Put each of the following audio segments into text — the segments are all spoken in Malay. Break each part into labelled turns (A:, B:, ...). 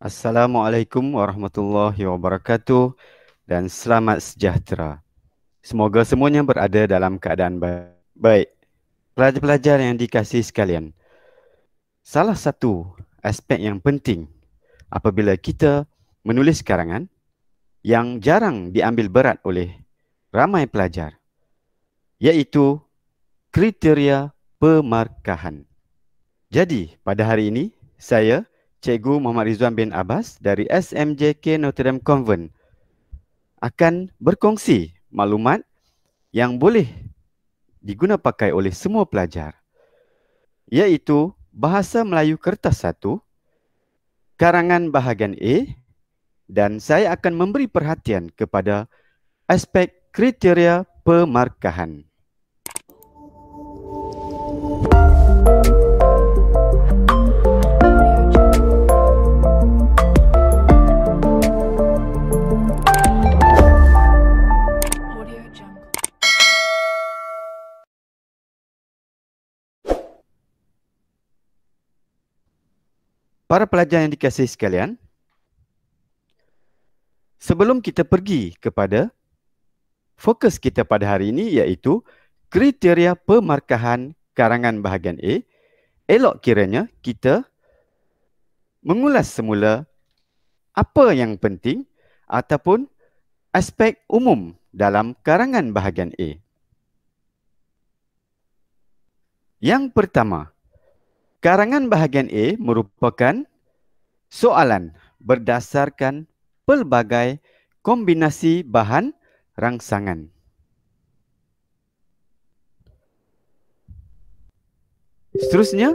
A: Assalamualaikum warahmatullahi wabarakatuh dan selamat sejahtera. Semoga semuanya berada dalam keadaan baik. Pelajar-pelajar yang dikasihi sekalian, salah satu aspek yang penting apabila kita menulis karangan yang jarang diambil berat oleh ramai pelajar, iaitu kriteria pemarkahan. Jadi, pada hari ini, saya, Cikgu Muhammad Rizwan bin Abbas dari SMJK Notre Dame Convent akan berkongsi maklumat yang boleh diguna pakai oleh semua pelajar, iaitu Bahasa Melayu Kertas 1, karangan bahagian A, dan saya akan memberi perhatian kepada aspek kriteria pemarkahan. Para pelajar yang dikasihi sekalian, sebelum kita pergi kepada fokus kita pada hari ini, iaitu kriteria pemarkahan karangan bahagian A, elok kiranya kita mengulas semula apa yang penting ataupun aspek umum dalam karangan bahagian A. Yang pertama, karangan bahagian A merupakan soalan berdasarkan pelbagai kombinasi bahan rangsangan. Seterusnya,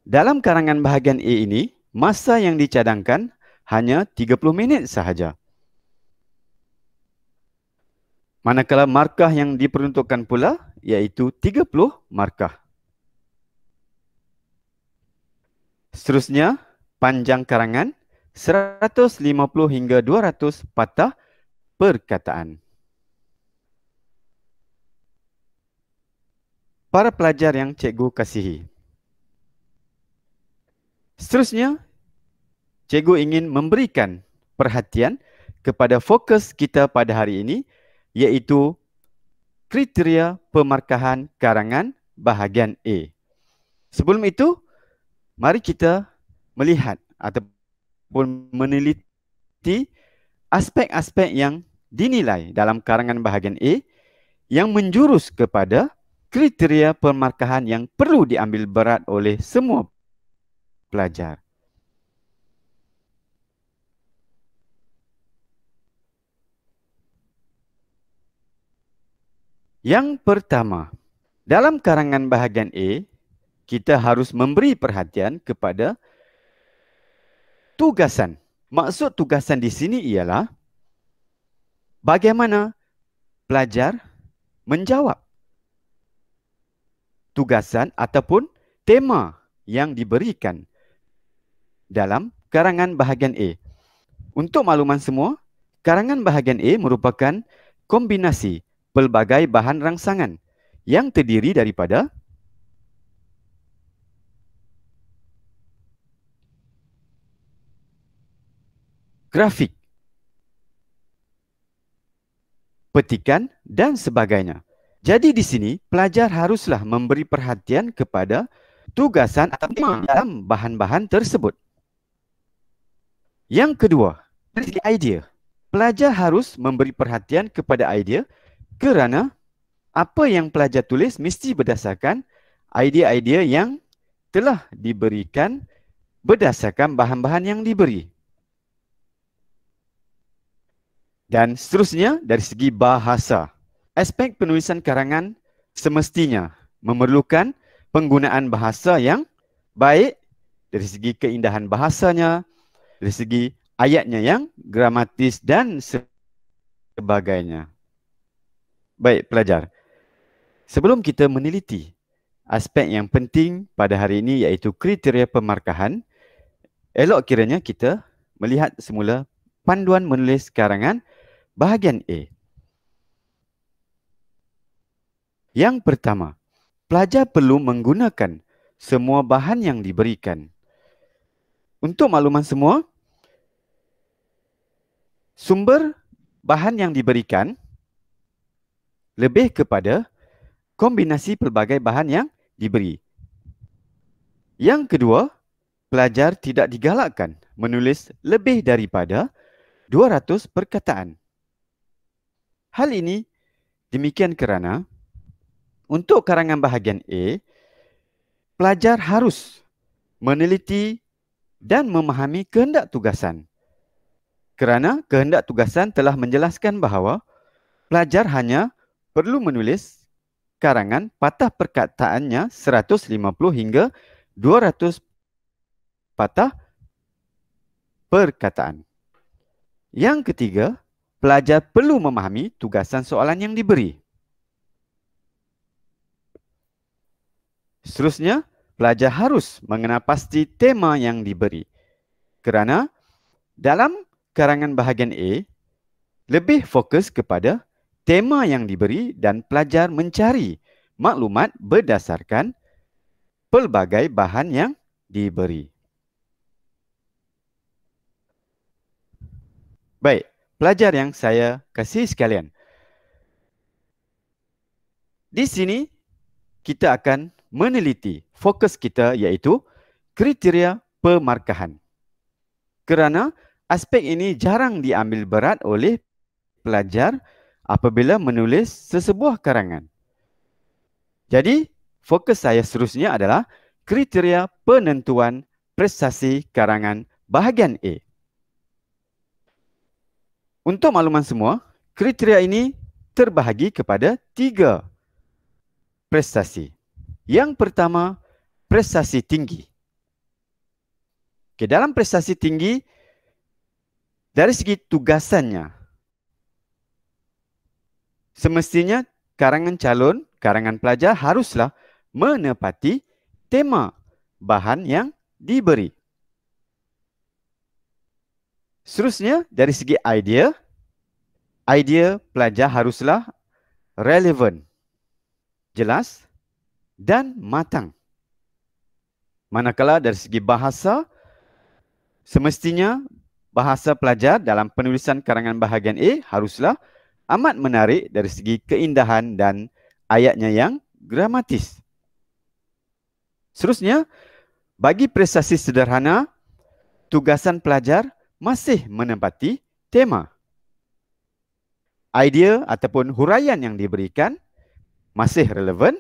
A: dalam karangan bahagian A ini, masa yang dicadangkan hanya 30 minit sahaja. Manakala markah yang diperuntukkan pula iaitu 30 markah. Seterusnya, panjang karangan 150 hingga 200 patah perkataan. Para pelajar yang cikgu kasihi, seterusnya, cikgu ingin memberikan perhatian kepada fokus kita pada hari ini, iaitu kriteria pemarkahan karangan bahagian A. Sebelum itu, mari kita melihat ataupun meneliti aspek-aspek yang dinilai dalam karangan bahagian A yang menjurus kepada kriteria pemarkahan yang perlu diambil berat oleh semua pelajar. Yang pertama, dalam karangan bahagian A, kita harus memberi perhatian kepada tugasan. Maksud tugasan di sini ialah bagaimana pelajar menjawab tugasan ataupun tema yang diberikan dalam karangan bahagian A. Untuk makluman semua, karangan bahagian A merupakan kombinasi pelbagai bahan rangsangan yang terdiri daripada grafik, petikan dan sebagainya. Jadi di sini pelajar haruslah memberi perhatian kepada tugasan atau tema dalam bahan-bahan tersebut. Yang kedua, dari segi idea. Pelajar harus memberi perhatian kepada idea kerana apa yang pelajar tulis mesti berdasarkan idea-idea yang telah diberikan berdasarkan bahan-bahan yang diberi. Dan seterusnya dari segi bahasa. Aspek penulisan karangan semestinya memerlukan penggunaan bahasa yang baik dari segi keindahan bahasanya, dari segi ayatnya yang gramatis dan sebagainya. Baik pelajar, sebelum kita meneliti aspek yang penting pada hari ini iaitu kriteria pemarkahan, elok kiranya kita melihat semula panduan menulis karangan bahagian A. Yang pertama, pelajar perlu menggunakan semua bahan yang diberikan. Untuk makluman semua, Sumber bahan yang diberikan lebih kepada kombinasi pelbagai bahan yang diberi. Yang kedua, pelajar tidak digalakkan menulis lebih daripada 200 perkataan. Hal ini demikian kerana untuk karangan bahagian A, pelajar harus meneliti dan memahami kehendak tugasan. Kerana kehendak tugasan telah menjelaskan bahawa pelajar hanya perlu menulis karangan patah perkataannya 150 hingga 200 patah perkataan. Yang ketiga, pelajar perlu memahami tugasan soalan yang diberi. Seterusnya, pelajar harus mengenal pasti tema yang diberi. Kerana dalam karangan bahagian A, lebih fokus kepada tema yang diberi dan pelajar mencari maklumat berdasarkan pelbagai bahan yang diberi. Baik, pelajar yang saya kasih sekalian. Di sini kita akan meneliti fokus kita iaitu kriteria pemarkahan. Kerana aspek ini jarang diambil berat oleh pelajar apabila menulis sesebuah karangan. Jadi, fokus saya seterusnya adalah kriteria penentuan prestasi karangan bahagian A. Untuk makluman semua, kriteria ini terbahagi kepada 3 prestasi. Yang pertama, prestasi tinggi. Dalam prestasi tinggi, dari segi tugasannya, semestinya karangan calon, karangan pelajar haruslah menepati tema bahan yang diberi. Seterusnya, dari segi idea pelajar haruslah relevan, jelas dan matang. Manakala dari segi bahasa, semestinya bahasa pelajar dalam penulisan karangan bahagian A haruslah amat menarik dari segi keindahan dan ayatnya yang gramatis. Seterusnya, bagi prestasi sederhana, tugasan pelajar masih menempati tema. Idea ataupun huraian yang diberikan masih relevan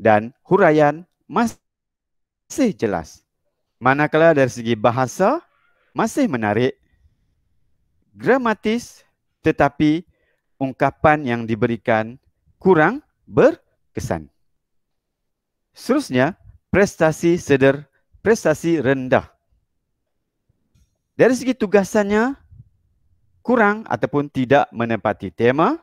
A: dan huraian masih jelas. Manakala dari segi bahasa masih menarik, gramatis, tetapi ungkapan yang diberikan kurang berkesan. Seterusnya, prestasi rendah. Dari segi tugasannya kurang ataupun tidak menepati tema.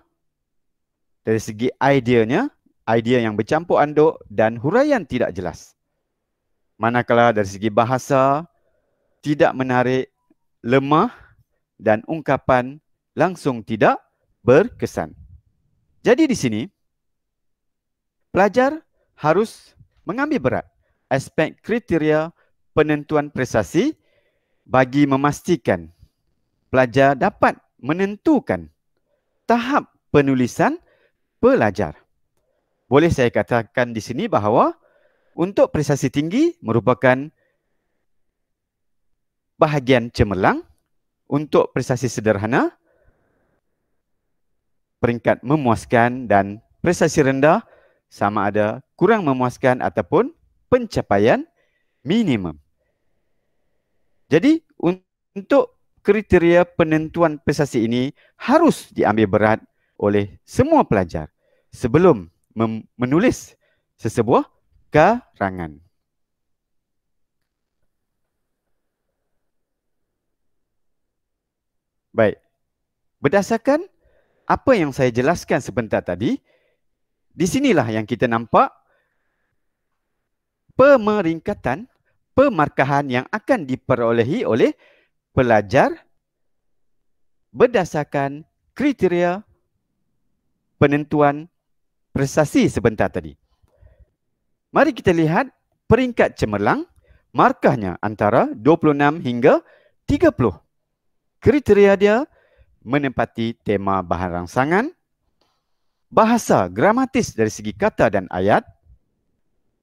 A: Dari segi idea yang bercampur anduk dan huraian tidak jelas. Manakala dari segi bahasa tidak menarik, lemah dan ungkapan langsung tidak berkesan. Jadi di sini pelajar harus mengambil berat aspek kriteria penentuan prestasi bagi memastikan pelajar dapat menentukan tahap penulisan pelajar. Boleh saya katakan di sini bahawa untuk prestasi tinggi merupakan bahagian cemerlang, untuk prestasi sederhana peringkat memuaskan dan prestasi rendah sama ada kurang memuaskan ataupun pencapaian minimum. Jadi untuk kriteria penentuan prestasi ini harus diambil berat oleh semua pelajar sebelum menulis sesebuah karangan. Baik, berdasarkan apa yang saya jelaskan sebentar tadi, di sinilah yang kita nampak pemeringkatan pemarkahan yang akan diperolehi oleh pelajar berdasarkan kriteria penentuan prestasi sebentar tadi. Mari kita lihat peringkat cemerlang, markahnya antara 26 hingga 30. kriteria dia menepati tema bahan rangsangan, bahasa gramatis dari segi kata dan ayat,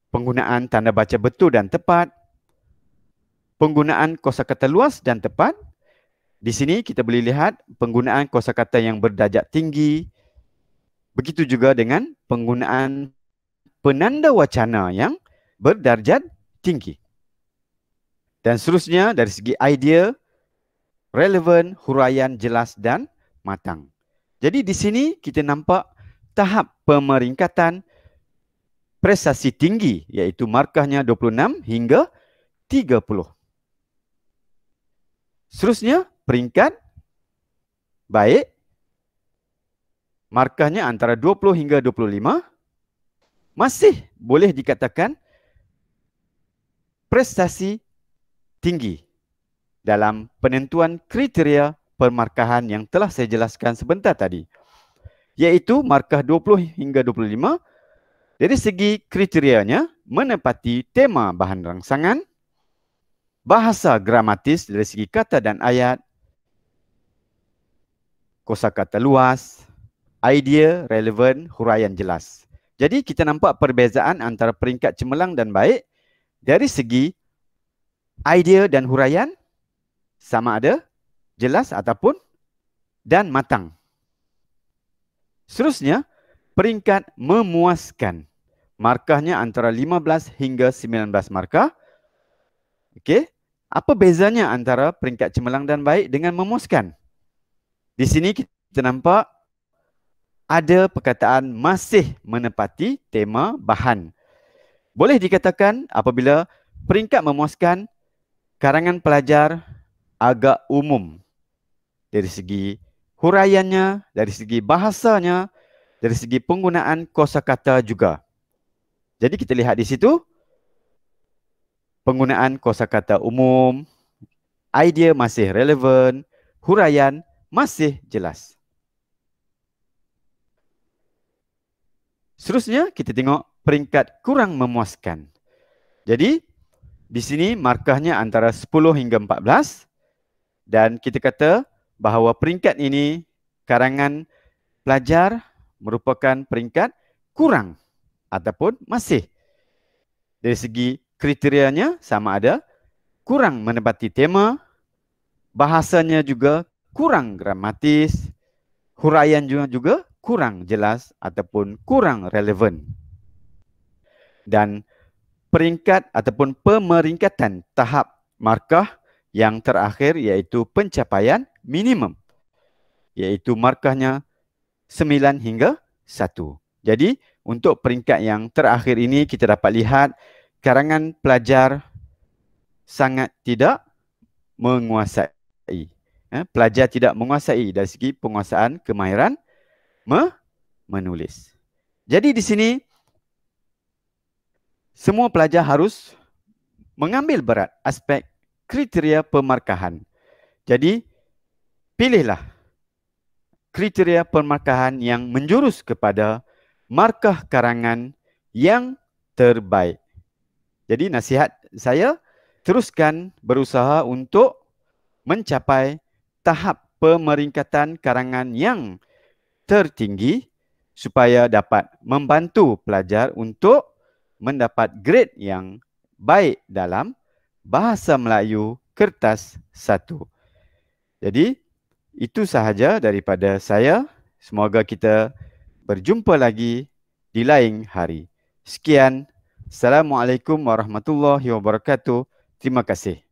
A: penggunaan tanda baca betul dan tepat, penggunaan kosakata luas dan tepat. Di sini kita boleh lihat penggunaan kosakata yang berdarjat tinggi. Begitu juga dengan penggunaan penanda wacana yang berdarjat tinggi. Dan seterusnya dari segi idea, relevan, huraian jelas dan matang. Jadi di sini kita nampak tahap pemeringkatan prestasi tinggi, iaitu markahnya 26 hingga 30. Seterusnya peringkat baik, markahnya antara 20 hingga 25, masih boleh dikatakan prestasi tinggi dalam penentuan kriteria permarkahan yang telah saya jelaskan sebentar tadi, iaitu markah 20 hingga 25 dari segi kriterianya menepati tema bahan rangsangan, bahasa gramatis dari segi kata dan ayat, kosakata luas, idea, relevan, huraian jelas. Jadi kita nampak perbezaan antara peringkat cemerlang dan baik dari segi idea dan huraian sama ada jelas ataupun dan matang. Seterusnya, peringkat memuaskan. Markahnya antara 15 hingga 19 markah. Okey. Apa bezanya antara peringkat cemerlang dan baik dengan memuaskan? Di sini kita nampak ada perkataan masih menepati tema bahan. Boleh dikatakan apabila peringkat memuaskan, karangan pelajar agak umum dari segi huraiannya, dari segi bahasanya, dari segi penggunaan kosakata juga. Jadi kita lihat di situ penggunaan kosakata umum, idea masih relevan, huraian masih jelas. Seterusnya kita tengok peringkat kurang memuaskan. Jadi di sini markahnya antara 10 hingga 14 dan kita kata bahawa peringkat ini karangan pelajar merupakan peringkat kurang ataupun masih. Dari segi kriterianya sama ada kurang menepati tema, bahasanya juga kurang gramatis, huraian juga kurang jelas ataupun kurang relevan. Dan peringkat ataupun pemeringkatan tahap markah yang terakhir iaitu pencapaian minimum, iaitu markahnya 9 hingga 1. Jadi untuk peringkat yang terakhir ini kita dapat lihat karangan pelajar sangat tidak menguasai. Pelajar tidak menguasai dari segi penguasaan kemahiran menulis. Jadi di sini semua pelajar harus mengambil berat aspek kriteria pemarkahan. Jadi pilihlah kriteria pemarkahan yang menjurus kepada markah karangan yang terbaik. Jadi nasihat saya, teruskan berusaha untuk mencapai tahap pemeringkatan karangan yang tertinggi supaya dapat membantu pelajar untuk mendapat grade yang baik dalam bahasa Melayu kertas 1. Jadi itu sahaja daripada saya. Semoga kita berjumpa lagi di lain hari. Sekian. Assalamualaikum warahmatullahi wabarakatuh. Terima kasih.